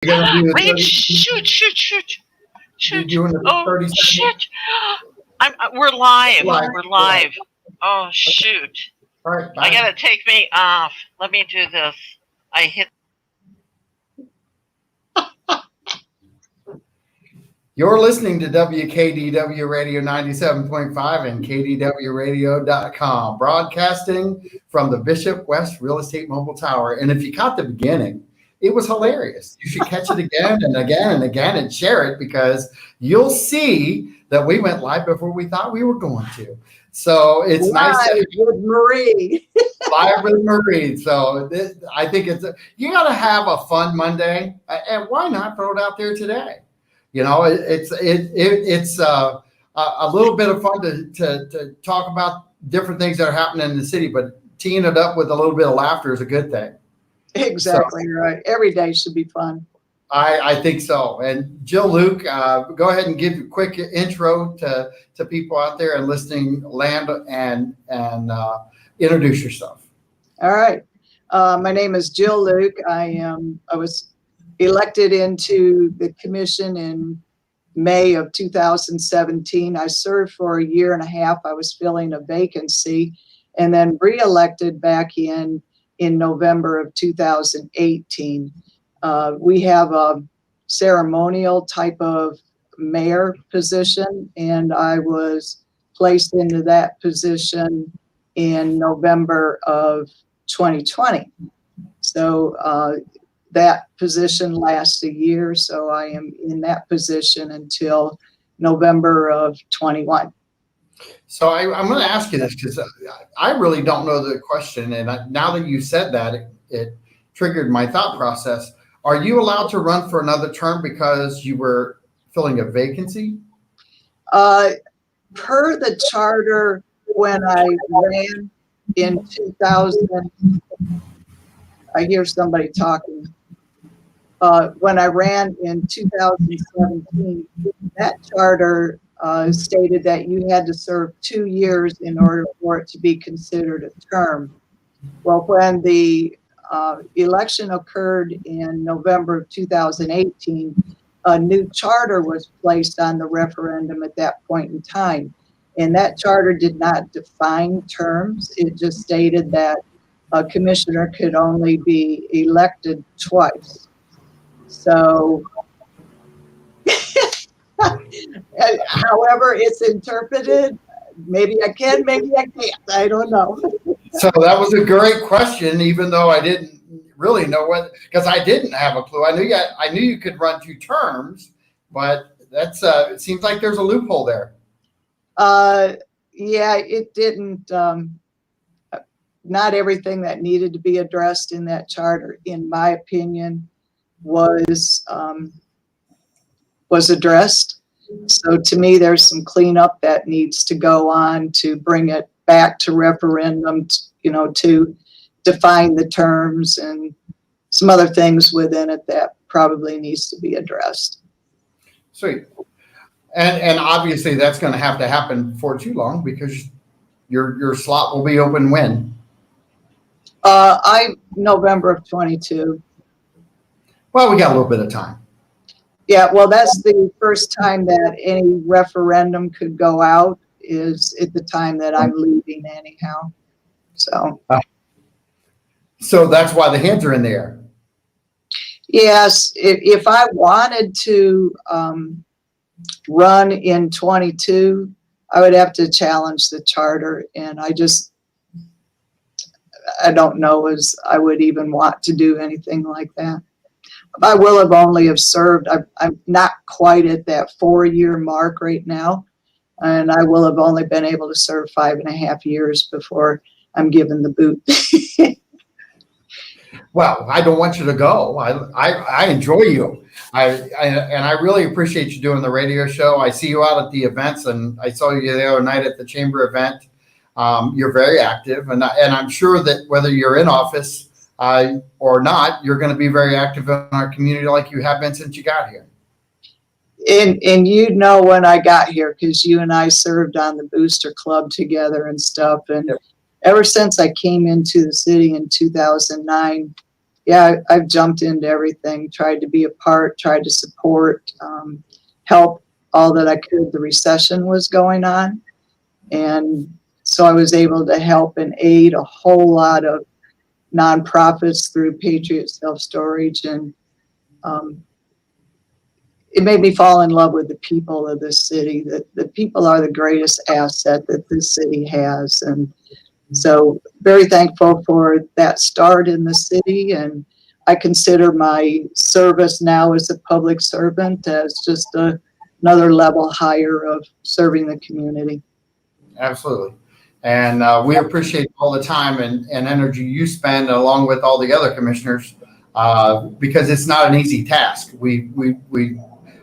You're gonna do the Wait, 30. You're shoot. doing the Oh, 30 second shit. We're live. live. We're live. Oh, shoot. All right, I bye. gotta take me off. Let me do this. I hit. You're listening to WKDW Radio 97.5 and KDWRadio.com, broadcasting from the Bishop West Real Estate Mobile Tower. And if you caught the beginning, it was hilarious. You should catch it again and again and again and share it, because you'll see that we went live before we thought we were going to. So it's nice to with Marie. live with Marie. So I think you got to have a fun Monday, and why not throw it out there today? You know, it's a little bit of fun to talk about different things that are happening in the city, but teeing it up with a little bit of laughter is a good thing. Exactly right. Every day should be fun. I think so. And Jill Luke, go ahead and give a quick intro to people out there and listening land and introduce yourself. All right. My name is Jill Luke. I was elected into the commission in May of 2017. I served for a year and a half. I was filling a vacancy, and then re-elected back in November of 2018. We have a ceremonial type of mayor position, and I was placed into that position in November of 2020. So that position lasts a year, so I am in that position until November of 21. So I'm going to ask you this, because I really don't know the question, and now that you said that, it triggered my thought process. Are you allowed to run for another term because you were filling a vacancy? Per the charter, when I ran in 2000, I hear somebody talking. When I ran in 2017, that charter stated that you had to serve 2 years in order for it to be considered a term. Well, when the election occurred in November of 2018, a new charter was placed on the referendum at that point in time. And that charter did not define terms. It just stated that a commissioner could only be elected twice. So, however it's interpreted, maybe I can, maybe I can't. I don't know. So that was a great question, even though I didn't really know what, because I didn't have a clue. I knew you could run 2 terms, but that's it seems like there's a loophole there. Yeah, it didn't. Not everything that needed to be addressed in that charter, in my opinion, was addressed. So to me, there's some cleanup that needs to go on to bring it back to referendum, to define the terms and some other things within it that probably needs to be addressed. Sweet. And obviously that's going to happen before too long, because your slot will be open when? November of 22. Well, we got a little bit of time. Yeah, well, that's the first time that any referendum could go out, is at the time that I'm leaving anyhow. So that's why the hands are in the air. Yes, if I wanted to run in 22, I would have to challenge the charter, and I don't know as I would even want to do anything like that. I will have only have served, I'm not quite at that 4-year mark right now, and I will have only been able to serve 5.5 years before I'm given the boot. Well, I don't want you to go. I enjoy you. I really appreciate you doing the radio show. I see you out at the events, and I saw you the other night at the chamber event. You're very active, and I'm sure that whether you're in office or not, you're going to be very active in our community like you have been since you got here. And when I got here, because you and I served on the Booster Club together and stuff. And Yep. Ever since I came into the city in 2009, yeah, I've jumped into everything, tried to be a part, tried to support, help all that I could. The recession was going on. And so I was able to help and aid a whole lot of nonprofits through Patriot Self-Storage. And it made me fall in love with the people of this city. That the people are the greatest asset that this city has. And so very thankful for that start in the city. And I consider my service now as a public servant as just another level higher of serving the community. Absolutely. And we appreciate all the time and energy you spend along with all the other commissioners, because it's not an easy task.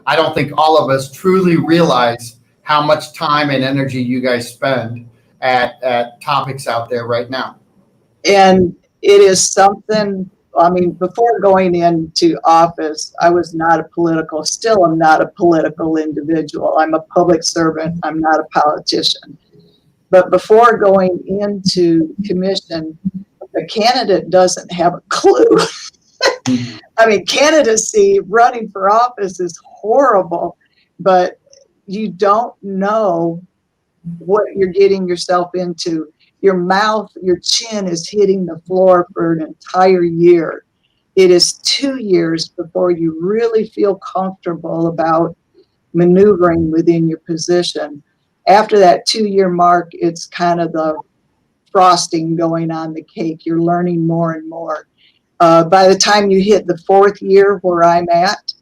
I don't think all of us truly realize how much time and energy you guys spend at topics out there right now. And it is something, I mean, before going into office, I was not a political, still am not a political individual. I'm a public servant. I'm not a politician. But before going into commission, the candidate doesn't have a clue. I mean, candidacy, running for office is horrible, but you don't know what you're getting yourself into. Your mouth, your chin is hitting the floor for an entire year. It is 2 years before you really feel comfortable about maneuvering within your position. After that 2-year mark, it's kind of the frosting going on the cake. You're learning more and more. By the time you hit the 4th year where I'm at,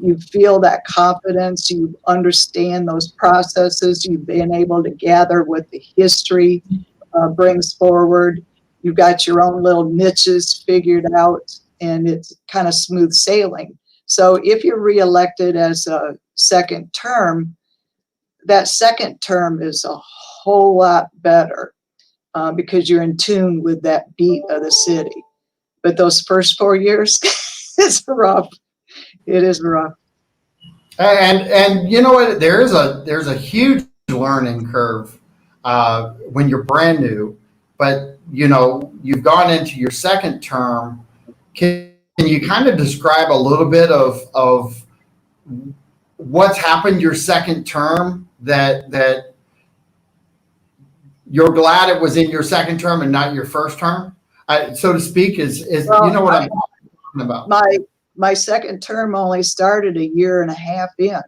you feel that confidence, you understand those processes, you've been able to gather what the history brings forward. You've got your own little niches figured out, and it's kind of smooth sailing. So if you're reelected as a second term, that second term is a whole lot better because you're in tune with that beat of the city. But those first 4 years, it's rough. It is rough. And you know what? There's a huge learning curve when you're brand new, but you know you've gone into your second term. Can you kind of describe a little bit of what's happened your second term that you're glad it was in your second term and not your first term, so to speak? Well, you know what I'm talking about? My second term only started a year and a half in.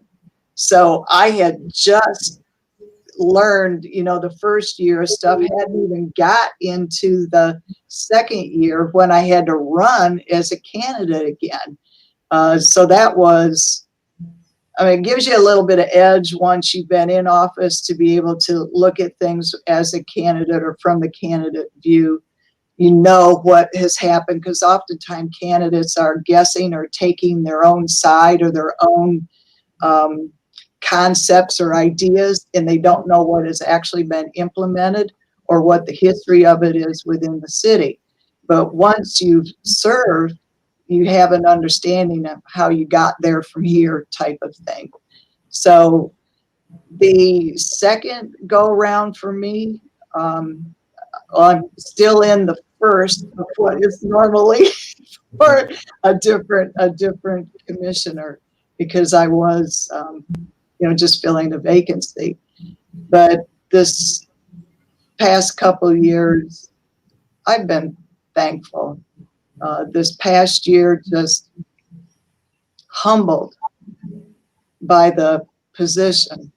So I had just learned, you know, the first year of stuff, hadn't even got into the second year when I had to run as a candidate again. So that was, I mean, it gives you a little bit of edge once you've been in office to be able to look at things as a candidate or from the candidate view. You know what has happened, because oftentimes candidates are guessing or taking their own side or their own concepts or ideas, and they don't know what has actually been implemented or what the history of it is within the city. But once you've served, you have an understanding of how you got there from here type of thing. So the second go around for me, I'm still in the first of what is normally for a different commissioner, because I was, just filling a vacancy. But this past couple of years, I've been thankful. This past year, just humbled by the position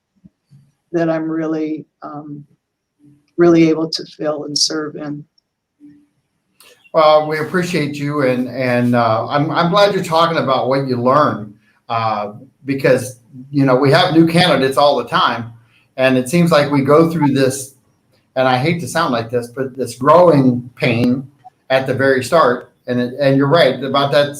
that I'm really able to fill and serve in. Well, we appreciate you, and I'm glad you're talking about what you learn, because we have new candidates all the time, and it seems like we go through this, and I hate to sound like this, but this growing pain at the very start, and you're right about that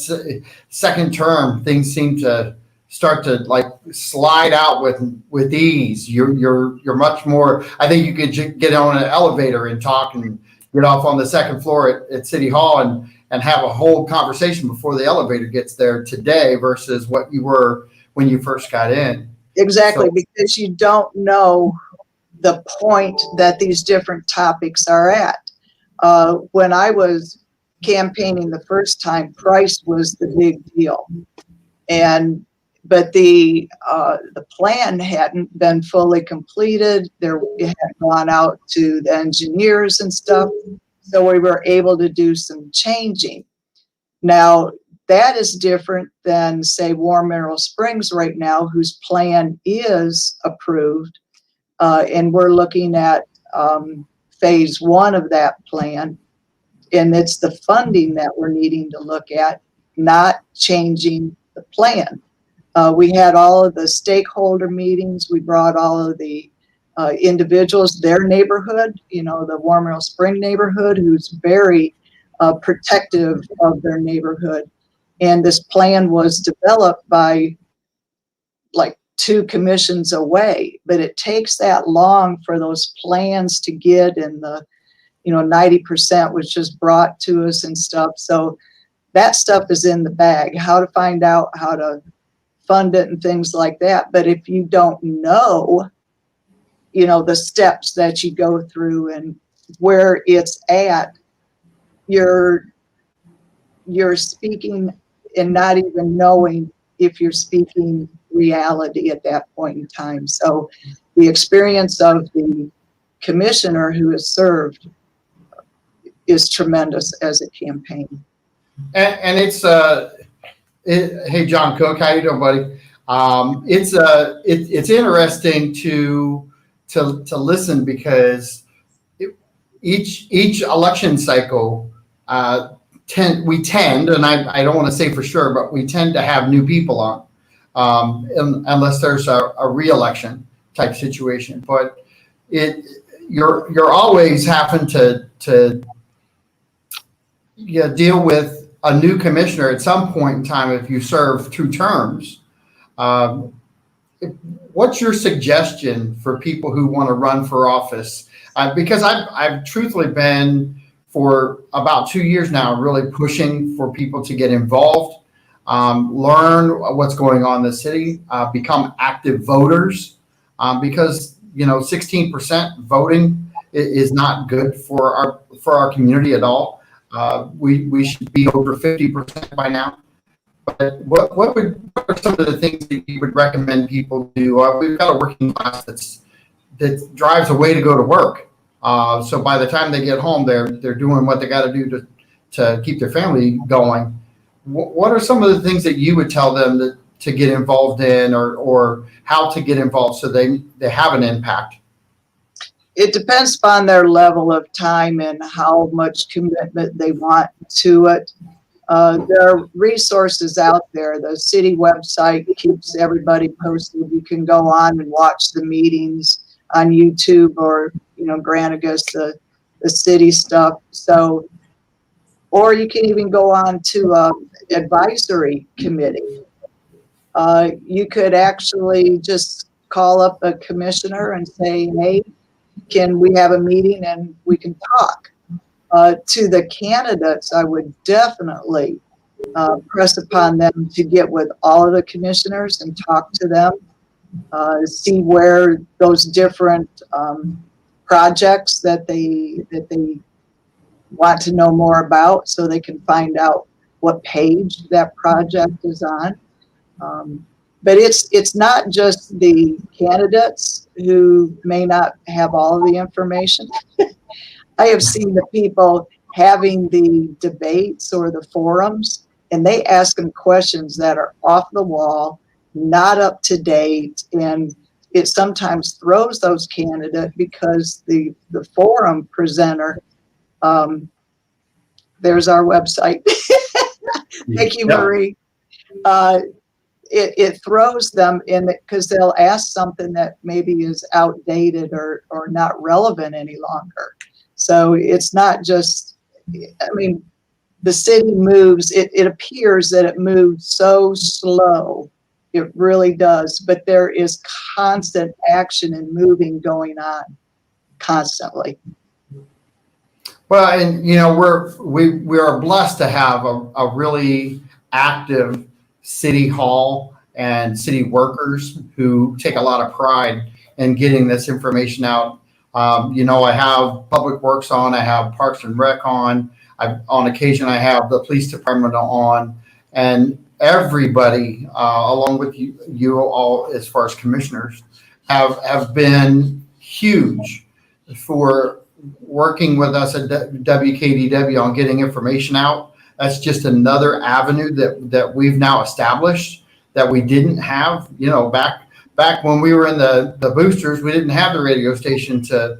second term. Things seem to start to like slide out with ease. You're much more. I think you could get on an elevator and talk and get off on the second floor at City Hall and have a whole conversation before the elevator gets there today versus what you were when you first got in. Exactly, because you don't know the point that these different topics are at. When I was campaigning the first time, price was the big deal. But the plan hadn't been fully completed. It had gone out to the engineers and stuff. So we were able to do some changing. Now, that is different than, say, Warm Mineral Springs right now, whose plan is approved. And we're looking at phase one of that plan. And it's the funding that we're needing to look at, not changing the plan. We had all of the stakeholder meetings. We brought all of the individuals, their neighborhood, the Warm Mineral Spring neighborhood, who's very protective of their neighborhood. And this plan was developed by like 2 commissions away, but it takes that long for those plans to get, and the 90% was just brought to us and stuff. So that stuff is in the bag, how to find out how to fund it and things like that. But if you don't know, the steps that you go through and where it's at, you're speaking and not even knowing if you're speaking reality at that point in time. So the experience of the commissioner who has served is tremendous as a campaign. And it's hey, John Cook, how you doing, buddy? It's interesting to listen, because each election cycle we tend, and I don't want to say for sure, but we tend to have new people on, unless there's a re-election type situation. But you're always having to deal with a new commissioner at some point in time if you serve 2 terms. What's your suggestion for people who want to run for office? Because I've truthfully been, for about 2 years now, really pushing for people to get involved, learn what's going on in the city, become active voters, because 16% voting is not good for our community at all. We should be over 50% by now. But what are some of the things that you would recommend people do? We've got a working class that drives away to go to work. So by the time they get home, they're doing what they got to do to keep their family going. What are some of the things that you would tell them to get involved in, or how to get involved so they have an impact? It depends upon their level of time and how much commitment they want to it. There are resources out there. The city website keeps everybody posted. You can go on and watch the meetings on YouTube, or granted us the city stuff. So, or you can even go on to advisory committee. You could actually just call up a commissioner and say, hey, can we have a meeting and we can talk? To the candidates, I would definitely press upon them to get with all of the commissioners and talk to them, see where those different projects that they want to know more about, so they can find out what page that project is on. But it's not just the candidates who may not have all of the information. I have seen the people having the debates or the forums, and they ask them questions that are off the wall, not up to date, and it sometimes throws those candidates because the forum presenter, there's our website. Thank you, Marie. It throws them in because they'll ask something that maybe is outdated or not relevant any longer. So it's not just, the city moves, it appears that it moves so slow. It really does, but there is constant action and moving going on constantly. Well, and we are blessed to have a really active city hall and city workers who take a lot of pride in getting this information out. I have Public Works on, I have Parks and Rec on, On occasion, I have the police department on, and everybody, along with you all, as far as commissioners, have been huge for working with us at WKDW on getting information out. That's just another avenue that we've now established that we didn't have. Back when we were in the boosters, we didn't have the radio station to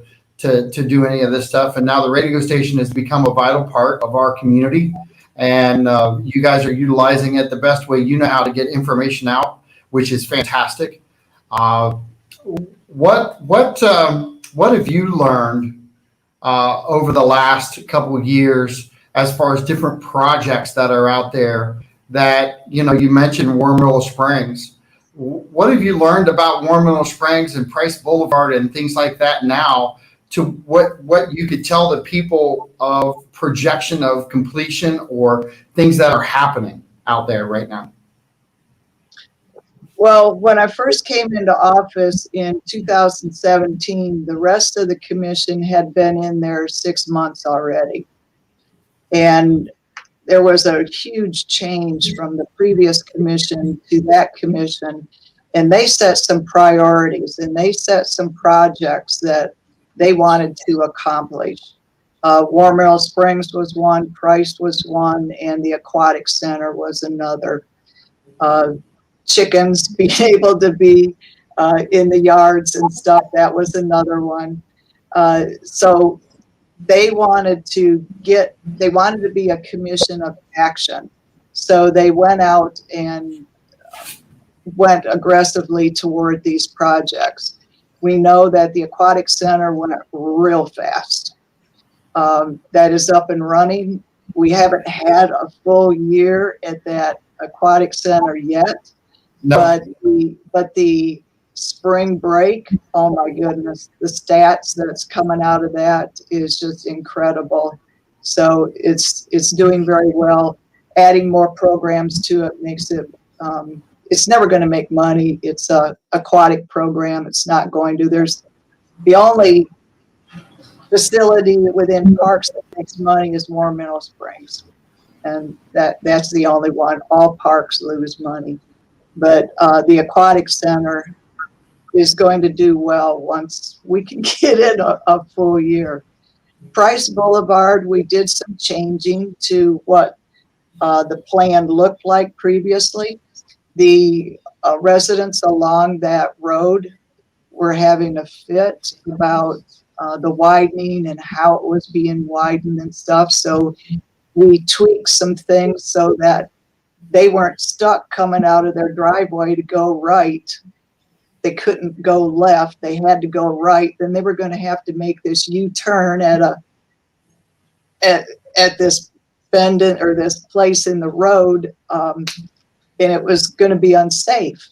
do any of this stuff, and now the radio station has become a vital part of our community. And you guys are utilizing it the best way you know how to get information out, which is fantastic. What have you learned over the last couple of years as far as different projects that are out there? That you mentioned Warm Willow Springs. What have you learned about Warm Willow Springs and Price Boulevard and things like that now, to what you could tell the people of projection of completion or things that are happening out there right now? Well, when I first came into office in 2017, the rest of the commission had been in there 6 months already. And there was a huge change from the previous commission to that commission. And they set some priorities and they set some projects that they wanted to accomplish. Warm Willow Springs was one, Price was one, and the Aquatic Center was another. Chickens being able to be in the yards and stuff, that was another one. So they wanted to be a commission of action. So they went out and went aggressively toward these projects. We know that the Aquatic Center went real fast. That is up and running. We haven't had a full year at that Aquatic Center yet, no. But the spring break, oh my goodness, the stats that's coming out of that is just incredible. So it's doing very well. Adding more programs to it makes it, it's never going to make money. It's a aquatic program. It's not going to. There's the only facility within parks that makes money is Warm Willow Springs, and that's the only one. All parks lose money, but the Aquatic Center is going to do well once we can get it a full year. Price Boulevard, we did some changing to what the plan looked like previously. The residents along that road were having a fit about the widening and how it was being widened and stuff. So we tweaked some things so that they weren't stuck coming out of their driveway to go right. They couldn't go left. They had to go right. Then they were going to have to make this U-turn at this bend or this place in the road, and it was going to be unsafe.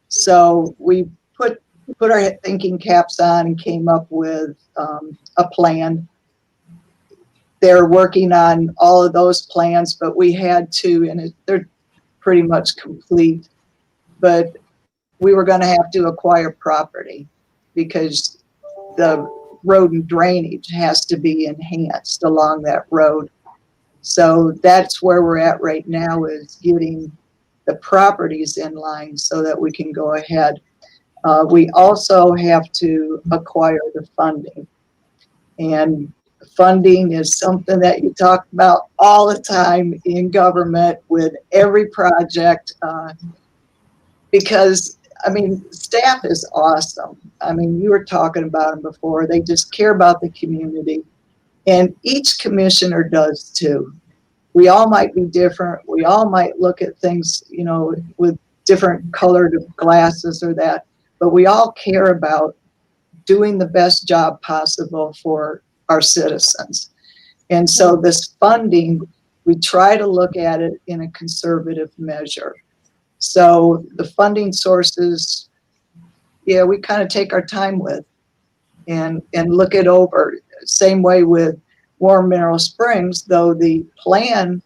So we put our thinking caps on and came up with a plan. They're working on all of those plans, but we had to, and they're pretty much complete, but we were going to have to acquire property because the road and drainage has to be enhanced along that road. So that's where we're at right now, is getting the properties in line so that we can go ahead. We also have to acquire the funding. And funding is something that you talk about all the time in government with every project, because staff is awesome. You were talking about them before. They just care about the community, and each commissioner does too. We all might be different. We all might look at things, with different colored glasses or that, but we all care about doing the best job possible for our citizens. And so this funding, we try to look at it in a conservative measure. So the funding sources, we kind of take our time with and look it over. Same way with Warm Willow Springs, though the plan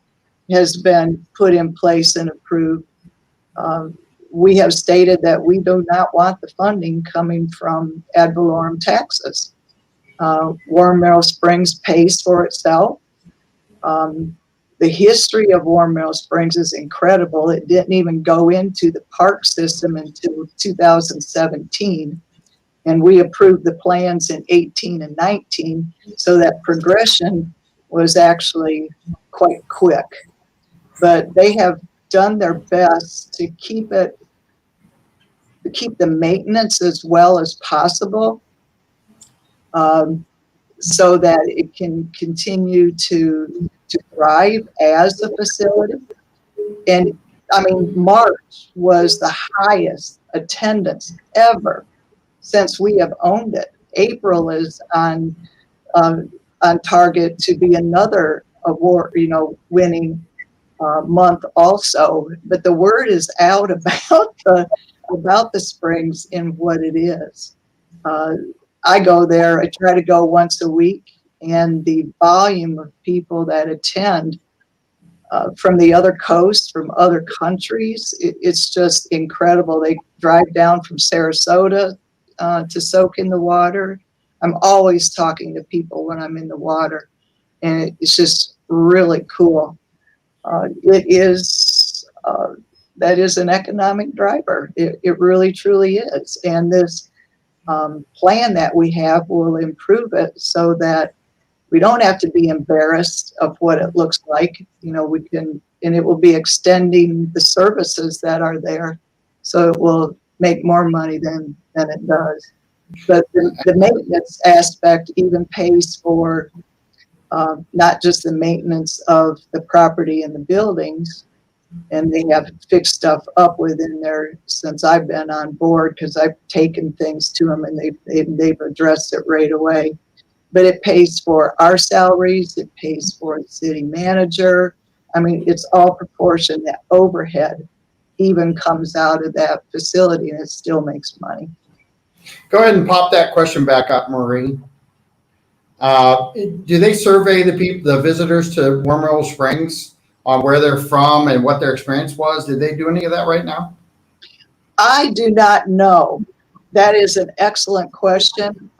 has been put in place and approved. We have stated that we do not want the funding coming from ad valorem taxes. Warm Willow Springs pays for itself. The history of Warm Mineral Springs is incredible. It didn't even go into the park system until 2017. And we approved the plans in 18 and 19. So that progression was actually quite quick. But they have done their best to keep the maintenance as well as possible, so that it can continue to thrive as a facility. And I mean, March was the highest attendance ever since we have owned it. April is on target to be another award, winning month also. But the word is out about the springs and what it is. I go there. I try to go once a week, and the volume of people that attend from the other coast, from other countries, it's just incredible. They drive down from Sarasota to soak in the water. I'm always talking to people when I'm in the water, and it's just really cool. It is that is an economic driver. It really truly is, and this plan that we have will improve it so that we don't have to be embarrassed of what it looks like. We can, and it will be extending the services that are there, so it will make more money than it does. But the maintenance aspect even pays for not just the maintenance of the property and the buildings, and they have fixed stuff up within there since I've been on board, because I've taken things to them and they've addressed it right away. But it pays for our salaries, it pays for the city manager. I mean, it's all proportioned. That overhead even comes out of that facility, and it still makes money. Go ahead and pop that question back up, Marie. Do they survey the visitors to Warm Mineral Springs on where they're from and what their experience was? Did they do any of that right now? I do not know. That is an excellent question.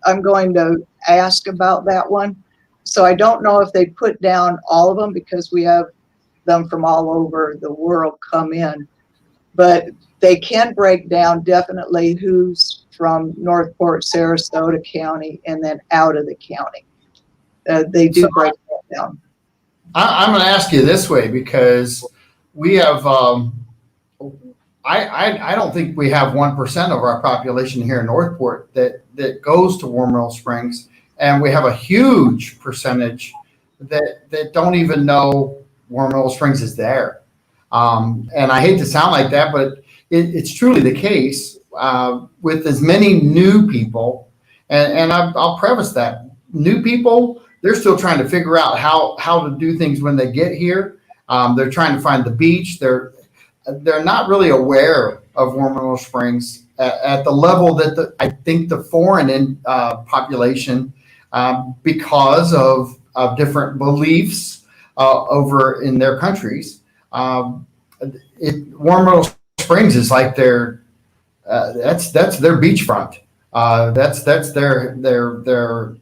I'm going to ask about that one. So I don't know if they put down all of them, because we have them from all over the world come in. But they can break down definitely who's from Northport, Sarasota County, and then out of the county. They do break that down. I'm going to ask you this way, because we have, I don't think we have 1% of our population here in Northport that goes to Warm Mineral Springs, and we have a huge percentage that don't even know Warm Mineral Springs is there. And I hate to sound like that, but it's truly the case with as many new people. And I'll preface that. New people, they're still trying to figure out how to do things when they get here. They're trying to find the beach. They're not really aware of Warm Mineral Springs at the level that I think the foreign population, because of different beliefs over in their countries. Warm Mineral Springs is like that's their beachfront. That's their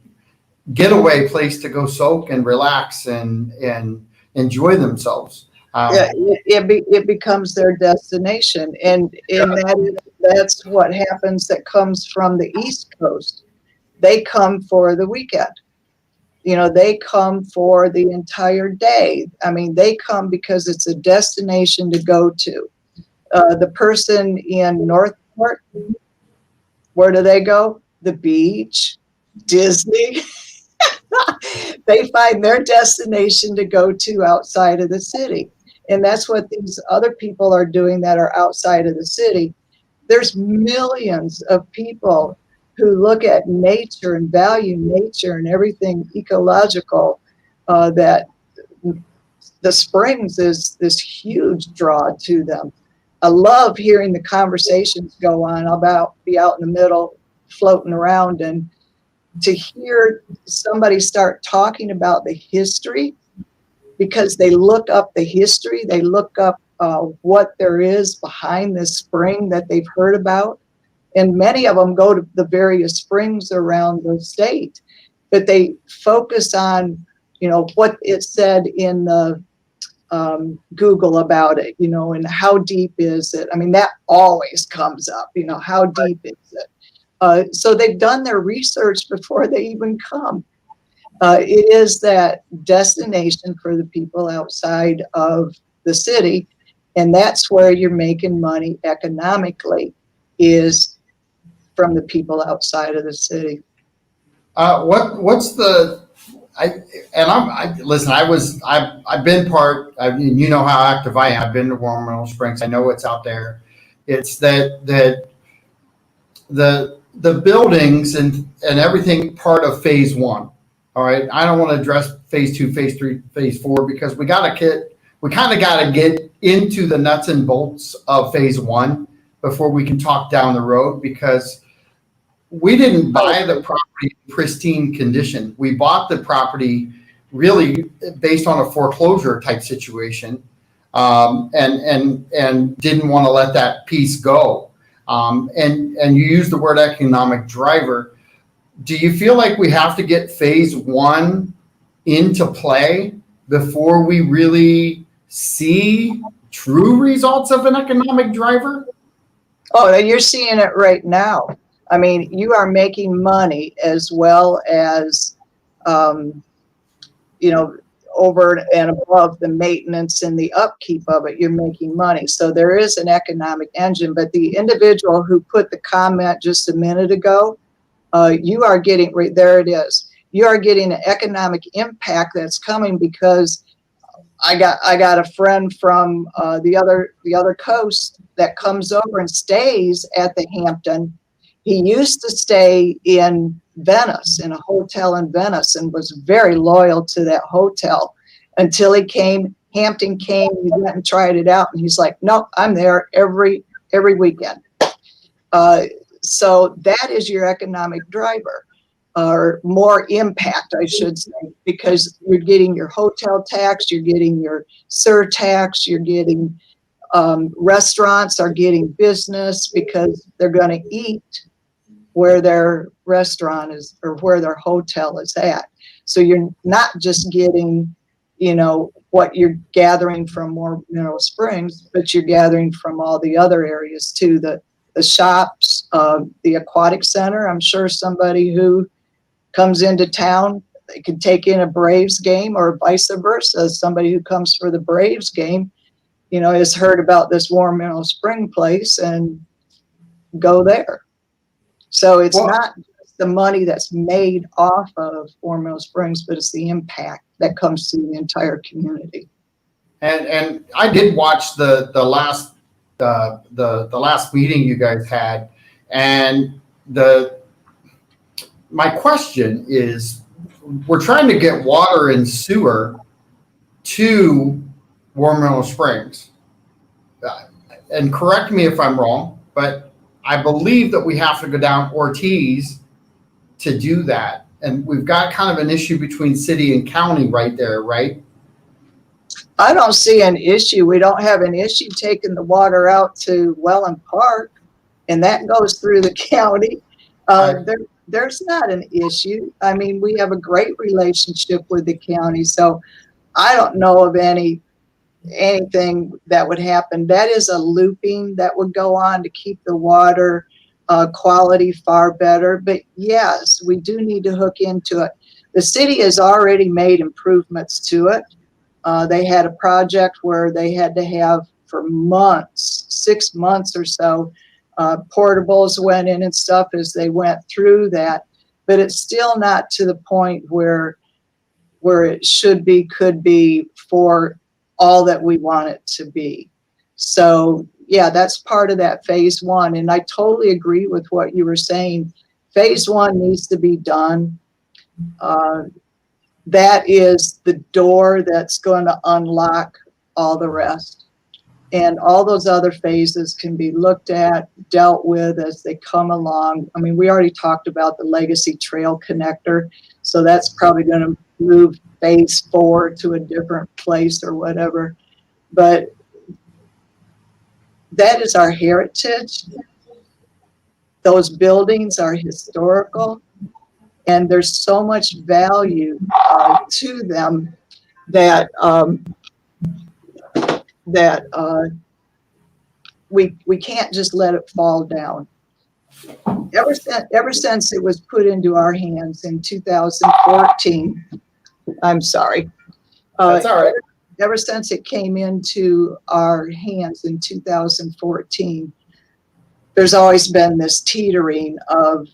getaway place to go soak and relax and enjoy themselves. It becomes their destination, and that's what happens. That comes from the East Coast. They come for the weekend. They come for the entire day. I mean, they come because it's a destination to go to. The person in Northport, where do they go? The beach, Disney. They find their destination to go to outside of the city. And that's what these other people are doing that are outside of the city. There's millions of people who look at nature and value nature and everything ecological, that the Springs is this huge draw to them. I love hearing the conversations go on. I'll be out in the middle floating around, and to hear somebody start talking about the history, because they look up the history, they look up what there is behind this spring that they've heard about. And many of them go to the various springs around the state, but they focus on what it said in the Google about it, and how deep is it? I mean, that always comes up, how deep is it? So they've done their research before they even come. It is that destination for the people outside of the city, and that's where you're making money economically, is from the people outside of the city. What's the listen. I've been part. I mean, you know how active I am. I've been to Warm Mineral Springs. I know what's out there. It's that the buildings and everything part of phase one. All right. I don't want to address phase two, phase three, phase four, because we kind of got to get into the nuts and bolts of phase one before we can talk down the road, because we didn't buy the property in pristine condition. We bought the property really based on a foreclosure type situation, and didn't want to let that piece go. And you use the word economic driver. Do you feel like we have to get phase one into play before we really see true results of an economic driver? Oh, you're seeing it right now. I mean, you are making money as well as, over and above the maintenance and the upkeep of it, you're making money. So there is an economic engine, but the individual who put the comment just a minute ago, you are getting, right there it is. You are getting an economic impact that's coming, because I got a friend from the other coast that comes over and stays at the Hampton. He used to stay in Venice, in a hotel in Venice, and was very loyal to that hotel until Hampton came, he went and tried it out, and he's like, nope, I'm there every weekend. So that is your economic driver, or more impact, I should say, because you're getting your hotel tax, you're getting your surtax, you're getting restaurants are getting business because they're going to eat where their restaurant is or where their hotel is at. So you're not just getting, what you're gathering from Warm Mineral Springs, but you're gathering from all the other areas too, the shops, the aquatic center. I'm sure somebody who comes into town, they can take in a Braves game, or vice versa. Somebody who comes for the Braves game, has heard about this Warm Mineral Spring place and go there. So it's not just the money that's made off of Warm Mineral Springs, but it's the impact that comes to the entire community. And I did watch the last meeting you guys had, and my question is, we're trying to get water and sewer to Warm Mineral Springs. And correct me if I'm wrong, but I believe that we have to go down Ortiz to do that. And we've got kind of an issue between city and county right there, right? I don't see an issue. We don't have an issue taking the water out to Welland Park, and that goes through the county. There's not an issue. I mean, we have a great relationship with the county, so I don't know of anything that would happen. That is a looping that would go on to keep the water quality far better. But yes, we do need to hook into it. The city has already made improvements to it. They had a project where they had to have for months, 6 months or so, portables went in and stuff as they went through that. But it's still not to the point where it should be, could be, for all that we want it to be. So yeah, that's part of that phase one. And I totally agree with what you were saying. Phase one needs to be done. That is the door that's going to unlock all the rest. And all those other phases can be looked at, dealt with as they come along. I mean, we already talked about the Legacy Trail Connector. So that's probably going to move phase 4 to a different place or whatever. But that is our heritage. Those buildings are historical. And there's so much value to them that we can't just let it fall down. Ever since it was put into our hands in 2014, I'm sorry. That's all right. Ever since it came into our hands in 2014, there's always been this teetering of,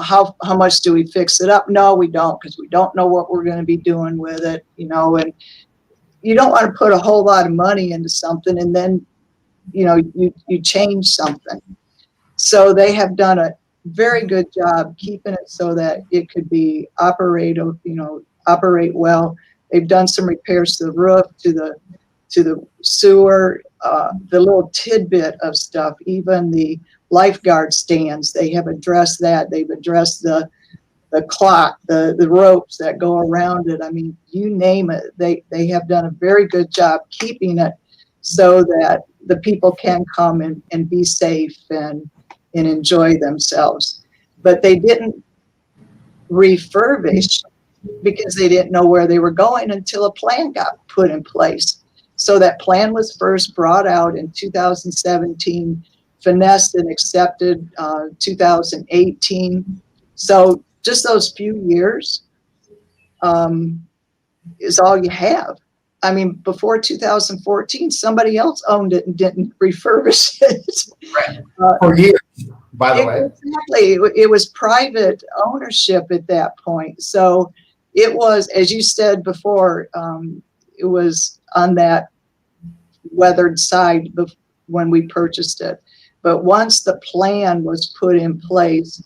how much do we fix it up? No, we don't, because we don't know what we're going to be doing with it, and you don't want to put a whole lot of money into something and then, you change something. So they have done a very good job keeping it so that it could be operate well. They've done some repairs to the roof, to the sewer, the little tidbit of stuff, even the lifeguard stands. They have addressed that. They've addressed the clock, the ropes that go around it. I mean, you name it. They have done a very good job keeping it so that the people can come and be safe and enjoy themselves. But they didn't refurbish because they didn't know where they were going until a plan got put in place. So that plan was first brought out in 2017, finessed and accepted 2018. So just those few years is all you have. I mean, before 2014, somebody else owned it and didn't refurbish it. Right. For years, by the way. Exactly. It was private ownership at that point. So it was, as you said before, it was on that weathered side when we purchased it. But once the plan was put in place,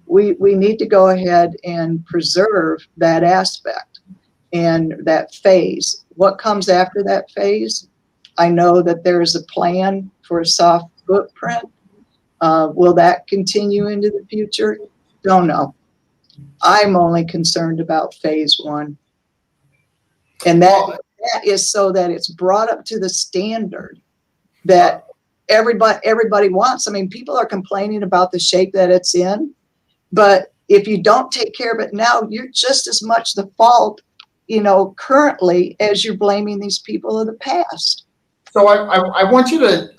we need to go ahead and preserve that aspect and that phase. What comes after that phase? I know that there's a plan for a soft footprint. Will that continue into the future? Don't know. I'm only concerned about phase one. And that is so that it's brought up to the standard that everybody wants. I mean, people are complaining about the shape that it's in, but if you don't take care of it now, you're just as much the fault, currently as you're blaming these people of the past. So I want you to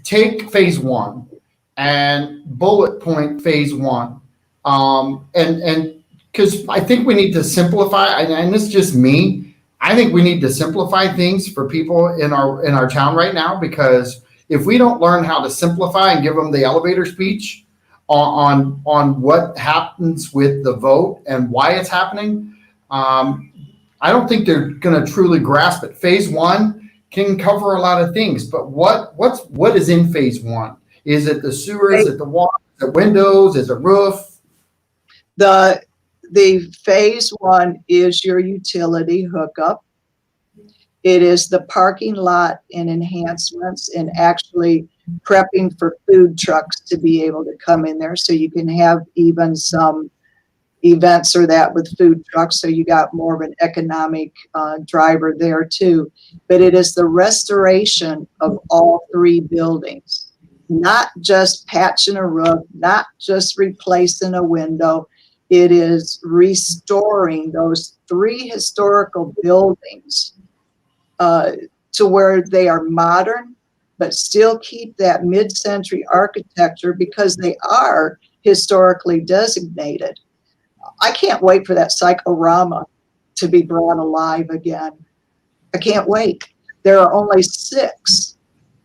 take phase one and bullet point phase one. And because I think we need to simplify, and this is just me, I think we need to simplify things for people in our town right now, because if we don't learn how to simplify and give them the elevator speech on what happens with the vote and why it's happening, I don't think they're going to truly grasp it. Phase one can cover a lot of things, but what is in phase one? Is it the sewer? Is it the water? Is it windows? Is it roof? The phase one is your utility hookup. It is the parking lot and enhancements and actually prepping for food trucks to be able to come in there, so you can have even some events or that with food trucks, so you got more of an economic driver there too. But it is the restoration of all three buildings, not just patching a roof, not just replacing a window. It is restoring those three historical buildings to where they are modern, but still keep that mid-century architecture because they are historically designated. I can't wait for that cyclorama to be brought alive again. I can't wait. There are only 6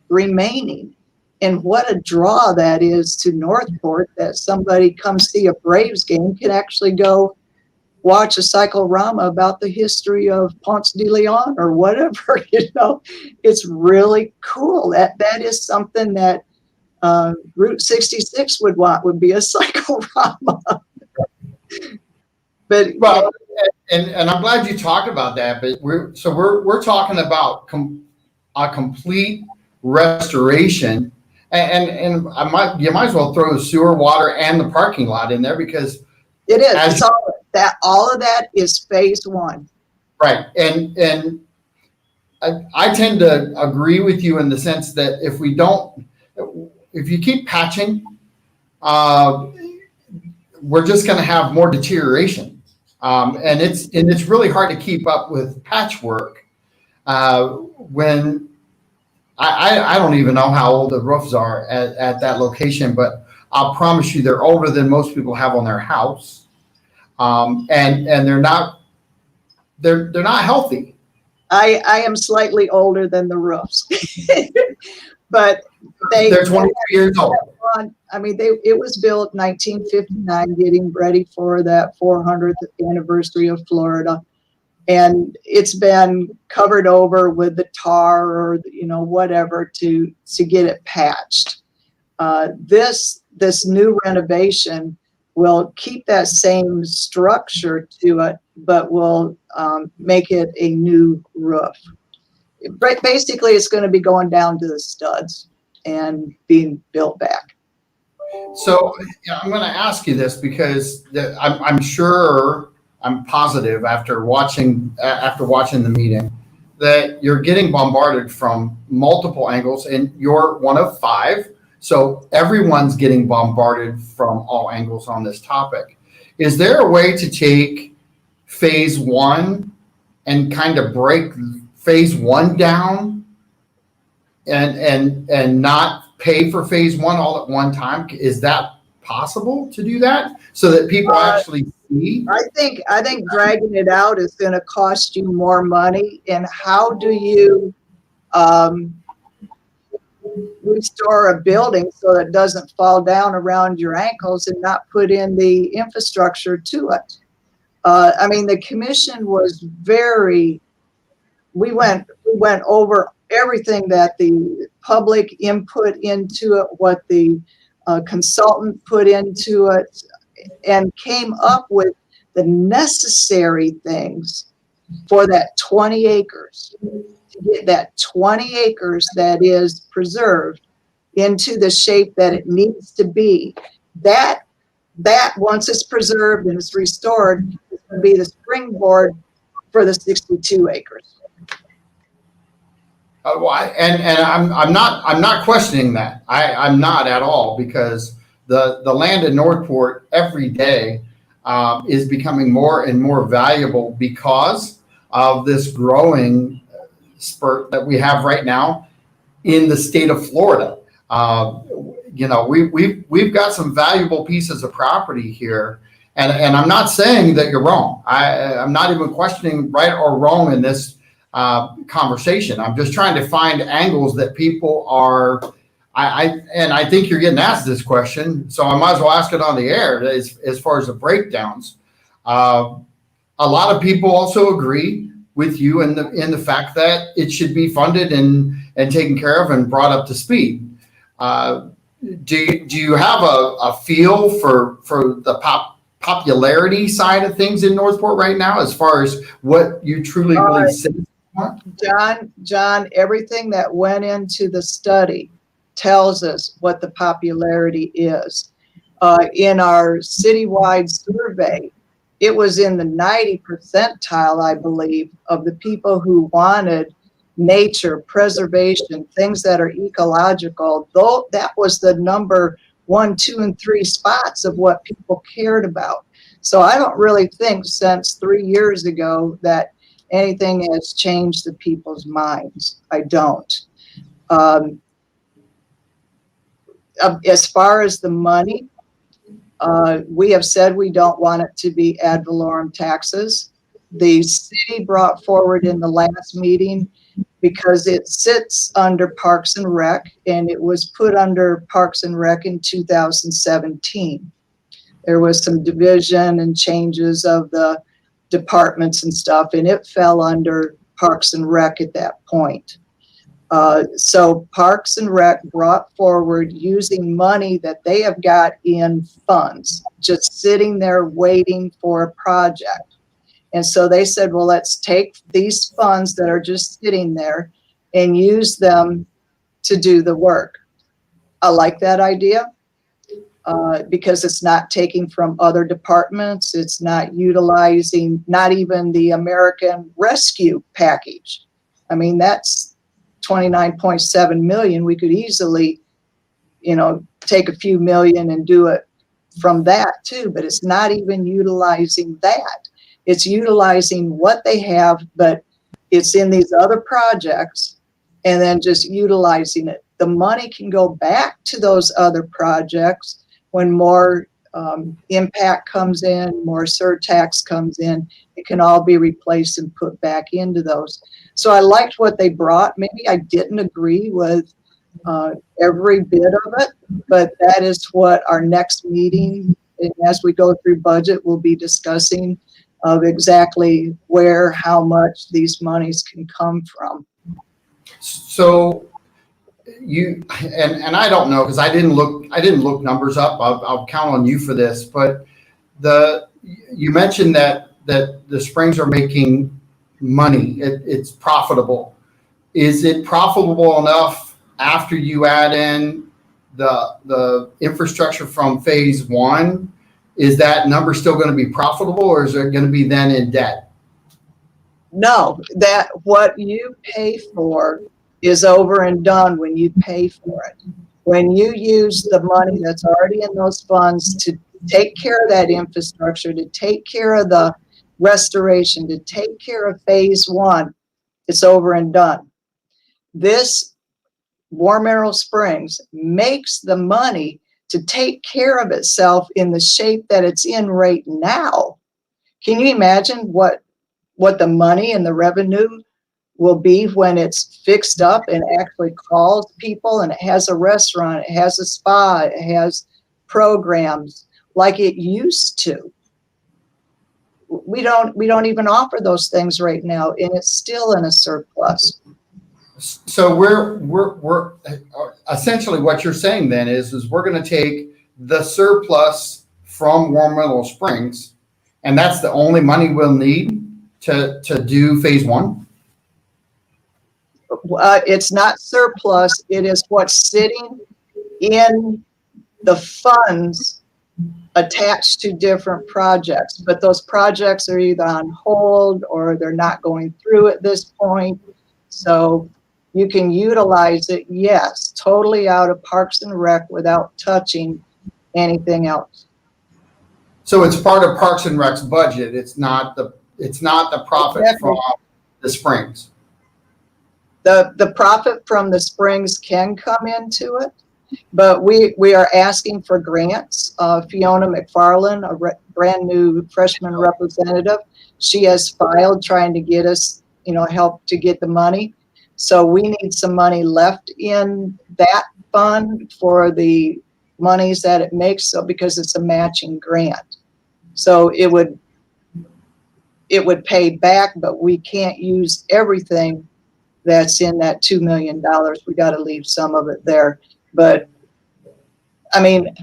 remaining. And what a draw that is to Northport, that somebody come see a Braves game can actually go watch a cyclorama about the history of Ponce de Leon or whatever. It's really cool. That is something that Route 66 would be a cyclorama. But well, and I'm glad you talked about that. But we're talking about a complete restoration. And you might as well throw the sewer, water, and the parking lot in there, because it is. All of that is phase one. Right. And I tend to agree with you in the sense that if you keep patching, we're just going to have more deterioration. And it's really hard to keep up with patchwork when I don't even know how old the roofs are at that location, but I'll promise you they're older than most people have on their house. And they're not healthy. I am slightly older than the roofs, but they're 22 years old. I mean, it was built 1959, getting ready for that 400th anniversary of Florida. And it's been covered over with the tar or, whatever to get it patched. This new renovation will keep that same structure to it, but will make it a new roof. Basically, it's going to be going down to the studs and being built back. So I'm going to ask you this because I'm positive after watching the meeting that you're getting bombarded from multiple angles, and you're one of 5. So everyone's getting bombarded from all angles on this topic. Is there a way to take phase 1 and kind of break phase 1 down and not pay for phase 1 all at one time? Is that possible to do that so that people actually see? I think dragging it out is going to cost you more money. And how do you restore a building so that it doesn't fall down around your ankles and not put in the infrastructure to it? I mean, the commission was we went over everything that the public input into it, what the consultant put into it, and came up with the necessary things for that 20 acres, to get that 20 acres that is preserved into the shape that it needs to be. That once it's preserved and it's restored, is going to be the springboard for the 62 acres. I'm not questioning that. I'm not at all, because the land in Northport every day is becoming more and more valuable because of this growing spurt that we have right now in the state of Florida. We've got some valuable pieces of property here, and I'm not saying that you're wrong. I'm not even questioning right or wrong in this conversation. I'm just trying to find angles that people are. I think you're getting asked this question, so I might as well ask it on the air. As far as the breakdowns, a lot of people also agree with you in the fact that it should be funded and taken care of and brought up to speed. Do you have a feel for the popularity side of things in Northport right now, as far as what you truly believe? John, everything that went into the study tells us what the popularity is. In our citywide survey, it was in the 90 percentile, I believe, of the people who wanted nature preservation, things that are ecological. Though that was the number 1, 2, and 3 spots of what people cared about. So I don't really think since 3 years ago that anything has changed the people's minds. I don't. As far as the money, we have said we don't want it to be ad valorem taxes. The city brought forward in the last meeting, because it sits under Parks and Rec, and it was put under Parks and Rec in 2017. There was some division and changes of the departments and stuff, and it fell under Parks and Rec at that point. So Parks and Rec brought forward using money that they have got in funds, just sitting there waiting for a project. And so they said, well, let's take these funds that are just sitting there and use them to do the work. I like that idea because it's not taking from other departments. It's not utilizing, not even the American Rescue Package. I mean, that's 29.7 million. We could easily, take a few million and do it from that too, but it's not even utilizing that. It's utilizing what they have, but it's in these other projects and then just utilizing it. The money can go back to those other projects when more impact comes in, more surtax comes in. It can all be replaced and put back into those. So I liked what they brought. Maybe I didn't agree with every bit of it, but that is what our next meeting, and as we go through budget, we'll be discussing of exactly where, how much these monies can come from. So you, and I don't know, because I didn't look numbers up. I'll count on you for this, but you mentioned that the springs are making money. It's profitable. Is it profitable enough after you add in the infrastructure from phase one? Is that number still going to be profitable, or is it going to be then in debt? No, that what you pay for is over and done when you pay for it. When you use the money that's already in those funds to take care of that infrastructure, to take care of the restoration, to take care of phase one, it's over and done. This War Mineral Springs makes the money to take care of itself in the shape that it's in right now. Can you imagine what the money and the revenue will be when it's fixed up and actually calls people, and it has a restaurant, it has a spa, it has programs like it used to? We don't even offer those things right now, and it's still in a surplus. So we're essentially, what you're saying then is we're going to take the surplus from War Mineral Springs, and that's the only money we'll need to do phase one. It's not surplus. It is what's sitting in the funds attached to different projects, but those projects are either on hold or they're not going through at this point. So you can utilize it, yes, totally out of Parks and Rec without touching anything else. So it's part of Parks and Rec's budget. It's not the profit from the springs. The profit from the springs can come into it, but we are asking for grants. Fiona McFarland, a brand new freshman representative, she has filed trying to get us, help to get the money. So we need some money left in that fund for the monies that it makes, so because it's a matching grant. So it would pay back, but we can't use everything that's in that $2 million. We got to leave some of it there. But I mean,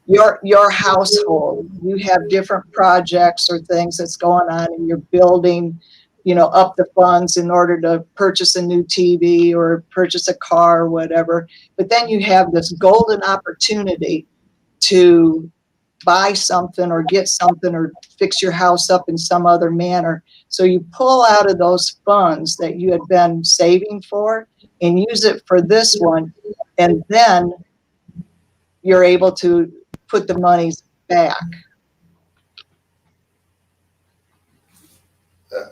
your household, you have different projects or things that's going on, and you're building, up the funds in order to purchase a new TV or purchase a car or whatever. But then you have this golden opportunity to buy something or get something or fix your house up in some other manner. So you pull out of those funds that you had been saving for and use it for this one, and then you're able to put the monies back.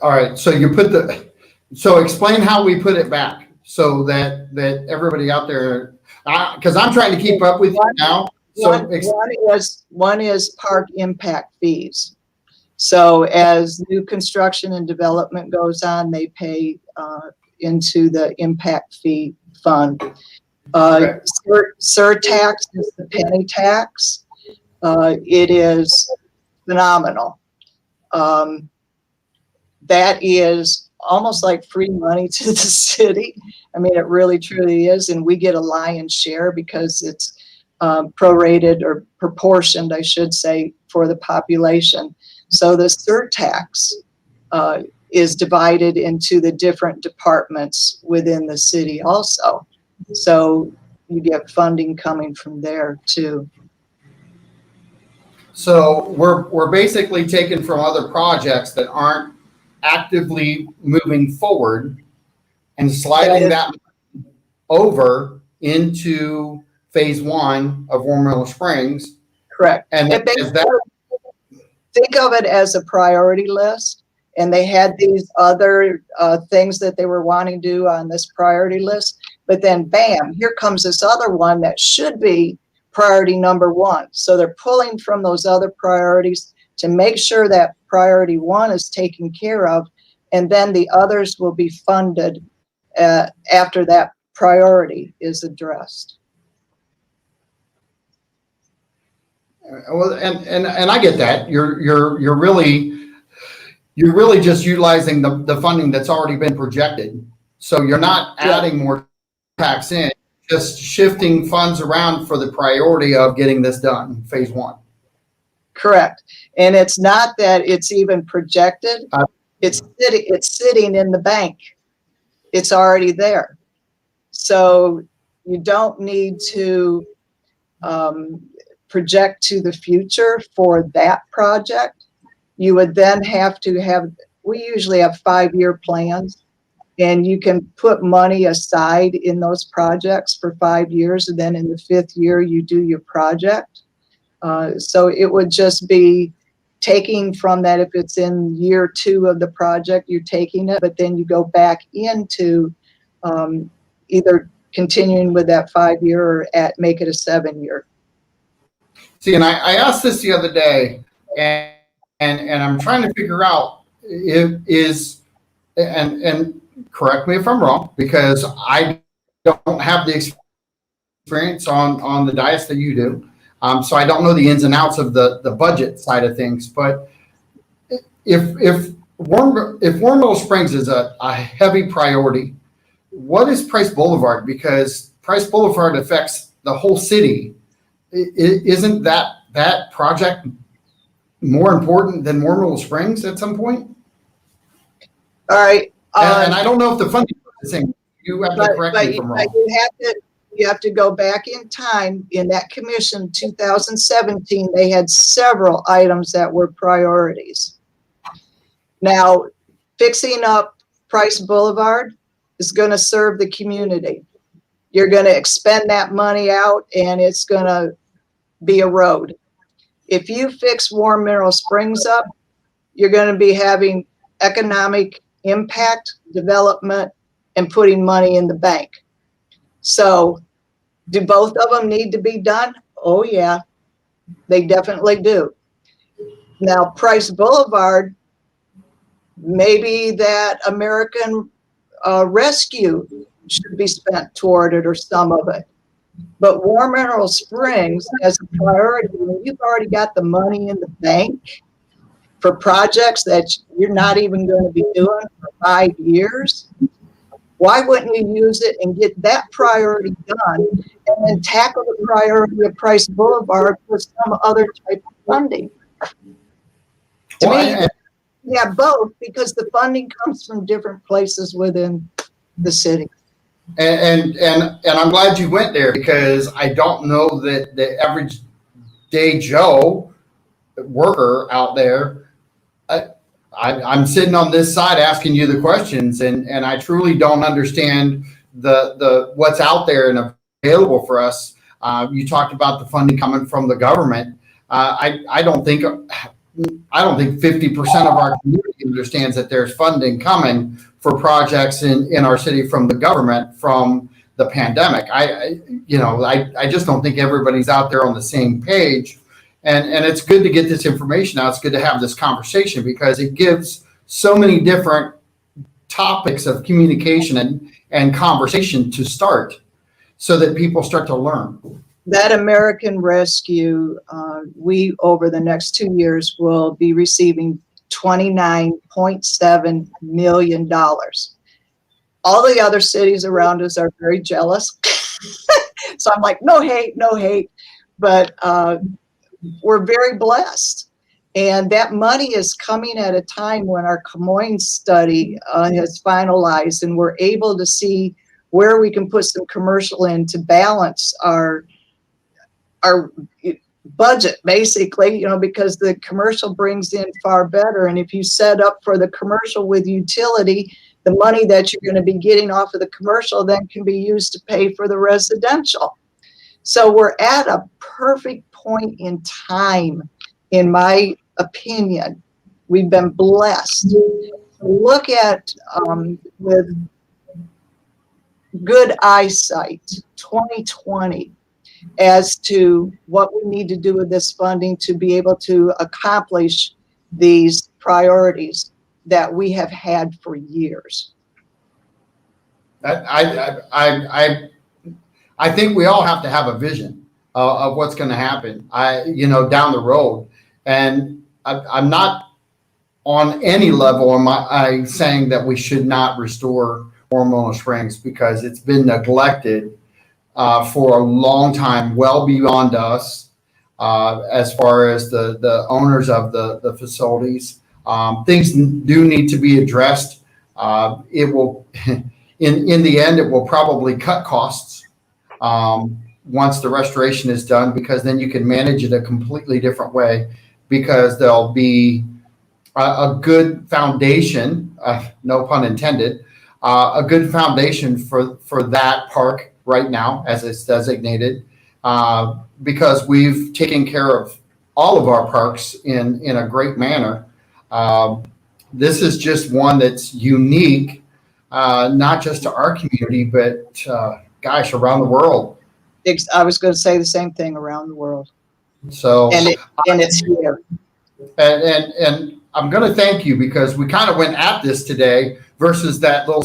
All right. So so explain how we put it back so that everybody out there, because I'm trying to keep up with you now. So one is park impact fees. So as new construction and development goes on, they pay into the impact fee fund. Okay. Surtax is the penny tax. It is phenomenal. That is almost like free money to the city. I mean, it really truly is. And we get a lion's share because it's prorated or proportioned, I should say, for the population. So the surtax is divided into the different departments within the city also. So you get funding coming from there too. So we're basically taking from other projects that aren't actively moving forward and sliding that over into phase one of War Mineral Springs. Correct. And If they is that think of it as a priority list, and they had these other things that they were wanting to do on this priority list, but then bam, here comes this other one that should be priority number one. So they're pulling from those other priorities to make sure that priority one is taken care of, and then the others will be funded after that priority is addressed. well? And I get that. You're really just utilizing the funding that's already been projected. So you're not adding more tax in, just shifting funds around for the priority of getting this done, phase one. Correct. And it's not that it's even projected. It's sitting in the bank. It's already there. So you don't need to project to the future for that project. You would then have to have, we usually have 5-year plans, and you can put money aside in those projects for 5 years, and then in the 5th year you do your project. So it would just be taking from that. If it's in year 2 of the project, you're taking it, but then you go back into either continuing with that 5-year or make it a 7-year. See, and I asked this the other day, and I'm trying to figure out and correct me if I'm wrong, because I don't have the experience on the dais that you do. So I don't know the ins and outs of the budget side of things. But if Warm Meadow Springs is a heavy priority, what is Price Boulevard? Because Price Boulevard affects the whole city. Isn't that project more important than Warm Meadow Springs at some point? All right. And I don't know if the funding is the same. You have to correct me if I'm wrong. You have to go back in time. In that commission, 2017, they had several items that were priorities. Now, fixing up Price Boulevard is going to serve the community. You're going to expend that money out, and it's going to be a road. If you fix Warm Mineral Springs up, you're going to be having economic impact, development, and putting money in the bank. So do both of them need to be done? Oh yeah, they definitely do. Now, Price Boulevard, maybe that American Rescue should be spent toward it, or some of it. But Warm Mineral Springs as a priority, when you've already got the money in the bank for projects that you're not even going to be doing for 5 years, why wouldn't you use it and get that priority done, and then tackle the priority of Price Boulevard with some other type of funding? To me, yeah, both, because the funding comes from different places within the city. And I'm glad you went there, because I don't know that the average day Joe worker out there, I'm sitting on this side asking you the questions, and I truly don't understand the what's out there and available for us. You talked about the funding coming from the government. I don't think 50% of our community understands that there's funding coming for projects in our city from the government from the pandemic. I just don't think everybody's out there on the same page. And it's good to get this information out. It's good to have this conversation, because it gives so many different topics of communication and conversation to start, so that people start to learn. That American Rescue, we over the next 2 years will be receiving $29.7 million. All the other cities around us are very jealous. So I'm like, no hate, but we're very blessed. And that money is coming at a time when our Camoines study has finalized, and we're able to see where we can put some commercial in to balance our budget, basically, because the commercial brings in far better. And if you set up for the commercial with utility, the money that you're going to be getting off of the commercial then can be used to pay for the residential. So we're at a perfect point in time, in my opinion. We've been blessed. Look at, with good eyesight, 2020, as to what we need to do with this funding to be able to accomplish these priorities that we have had for years. I think we all have to have a vision of what's going to happen, down the road. And I'm not on any level am I saying that we should not restore Hormonal Springs, because it's been neglected for a long time, well beyond us, as far as the owners of the facilities. Things do need to be addressed. It will, in the end, it will probably cut costs once the restoration is done, because then you can manage it a completely different way, because there'll be a good foundation, no pun intended, a good foundation for that park right now as it's designated, because we've taken care of all of our parks in a great manner. This is just one that's unique, not just to our community, but gosh, around the world. I was going to say the same thing, around the world. So and it's here. And I'm going to thank you, because we kind of went at this today versus that little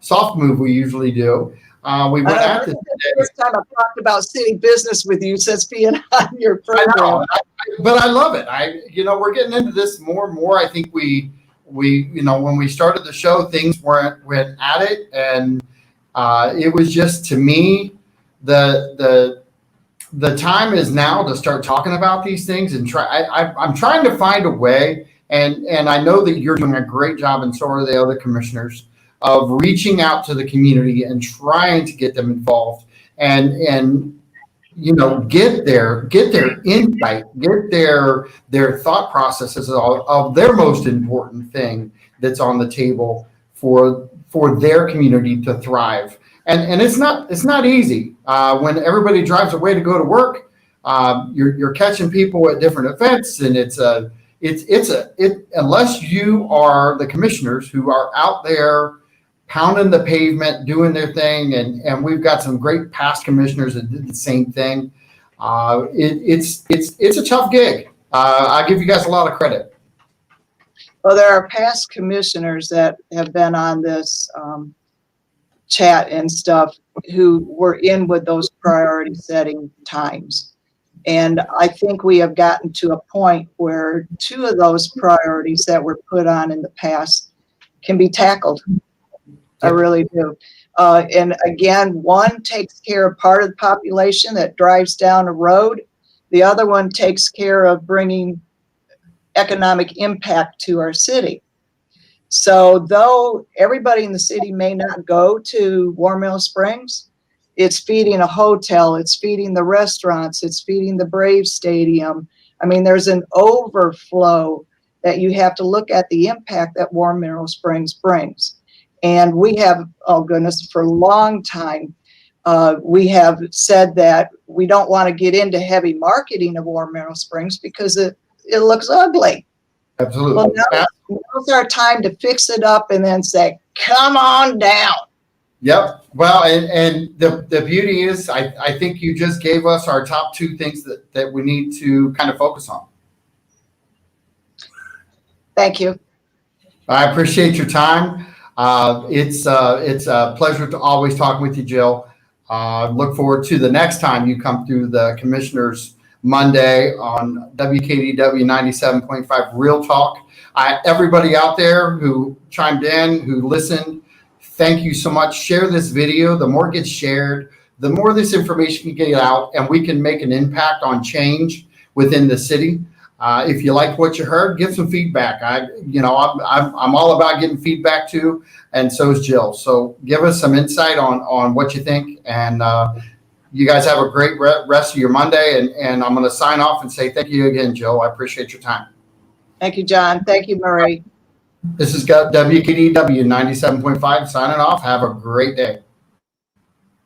soft move we usually do. We went at this today. First time I've talked about city business with you since being on your program. But I love it. We're getting into this more and more. I think we when we started the show, things went at it, and it was just, to me, the time is now to start talking about these things and I'm trying to find a way, and I know that you're doing a great job, and so are the other commissioners, of reaching out to the community and trying to get them involved and get their insight, get their thought processes of their most important thing that's on the table for their community to thrive. And it's not easy when everybody drives away to go to work. You're catching people at different events, and unless you are the commissioners who are out there pounding the pavement, doing their thing, and we've got some great past commissioners that did the same thing. It's a tough gig. I give you guys a lot of credit. Well, there are past commissioners that have been on this chat and stuff who were in with those priority setting times. And I think we have gotten to a point where two of those priorities that were put on in the past can be tackled. I really do. And again, one takes care of part of the population that drives down a road. The other one takes care of bringing economic impact to our city. So though everybody in the city may not go to Hormonal Springs, it's feeding a hotel, it's feeding the restaurants, it's feeding the Braves Stadium. I mean, there's an overflow that you have to look at the impact that Hormonal Springs brings. And we have, oh goodness, for a long time, we have said that we don't want to get into heavy marketing of Hormonal Springs because it looks ugly. Absolutely. Well, now's our time to fix it up and then say, come on down. Yep. Well, and the beauty is, I think you just gave us our top two things that we need to kind of focus on. Thank you. I appreciate your time. It's a pleasure to always talk with you, Jill. Look forward to the next time you come through the Commissioners Monday on WKDW 97.5 Real Talk. Everybody out there who chimed in, who listened, thank you so much. Share this video. The more it gets shared, the more this information can get out, and we can make an impact on change within the city. If you like what you heard, give some feedback. I'm all about getting feedback too, and so is Jill. So give us some insight on what you think, and you guys have a great rest of your Monday. And I'm going to sign off and say thank you again, Jill. I appreciate your time. Thank you, John. Thank you, Murray. This is WKDW 97.5 signing off. Have a great day.